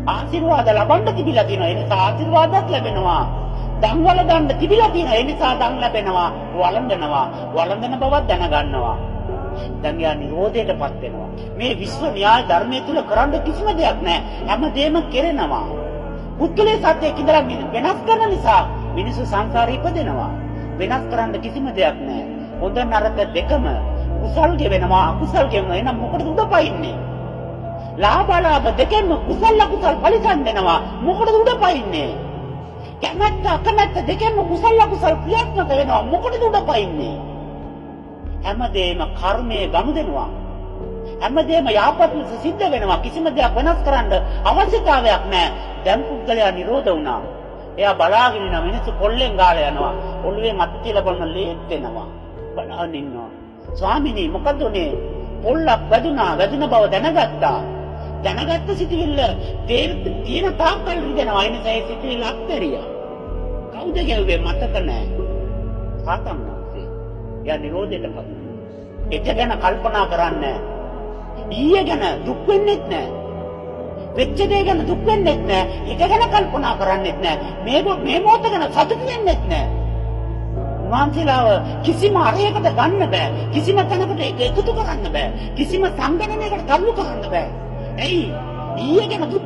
ආශිර්වාද ලබන්න තිබිලා තියෙනවා. ඒ නිසා ආශිර්වාදات ලැබෙනවා. දන්වල දන්න තිබිලා තියෙනවා. ඒ නිසා දන් ලැබෙනවා. වළඳනවා. වළඳන බවක් දැනගන්නවා. දැන් යා නිරෝධයටපත් වෙනවා. මේ විශ්ව න්‍යාය ධර්මයේ තුල කරන්න කිසිම දෙයක් නැහැ. හැමදේම කෙරෙනවා. පුද්ගලයේ සත්‍යයක් ඉඳලා වෙනස් කරන නිසා මිනිස්සු සංසාරේ ඉපදෙනවා. වෙනස් කරන්න කිසිම දෙයක් නැහැ. හොඳ නරක දෙකම කුසල් ගෙවෙනවා අකුසල් ගෙවෙනවා. එහෙනම් මොකටද උඩ පයින්නේ? ලාභ දෙකෙන්ම කුසල අකුසල් පරිසම් වෙනවා. මොකටද උඩ පයින්නේ? කැමැත්ත අකමැත්ත දෙකෙන්ම කුසල අකුසල් ක්‍රියාත්මක වෙනවා. මොකටද උඩ පයින්නේ? හැමදේම කර්මයේ ගනුදෙනුවා. හැමදේම යාපත් ලෙස සිද්ධ වෙනවා. කිසිම දෙයක් වෙනස් කරන්න අවශ්‍යතාවයක් නැහැ. දැන් පුද්ගලයා නිරෝධ වුණා. එයා බලාගෙන ඉන්න මිනිස්සු පොල්ලෙන් ගාලා යනවා. ඔළුවෙන් අත් තියලා බලන ලේත් වෙනවා. බලාගෙන ඉන්නවා. ස්වාමිනී මොකද උනේ? පොල්ලක් වැදුනා. වැදුන බව දැනගත්තා. දැනගත්ත සිටිවිල්ල තියෙන තාක්කල් රිදෙනවා. ඒ නිසා ඒ සිටිවිල්ල අත්හැරියා. කවුද ගැව්වේ මතක නැහැ. සාතන් වහන්සේ. එයා නිරෝධයටපත් වුණා. ඒක ගැන කල්පනා කරන්නේ ඊයේ ගැන දුක් වෙන්නෙත් නැහැ. වෙච්ච දේ ගැන දුක් වෙන්නෙත් නැහැ. ඒක ගැන කල්පනා කරන්නෙත් නැහැ. මේ මොහොත ගැන සතුටු වෙන්නෙත් නැහැ. උන්වහන්සේලාව කිසිම අරයකට ගන්න බෑ. කිසිම තැනකට ඒක එකතු කරන්න බෑ. කිසිම සංගණනයකට කරුණු කරන්න බෑ. ඇයි? ඊයේ ගැන දුක්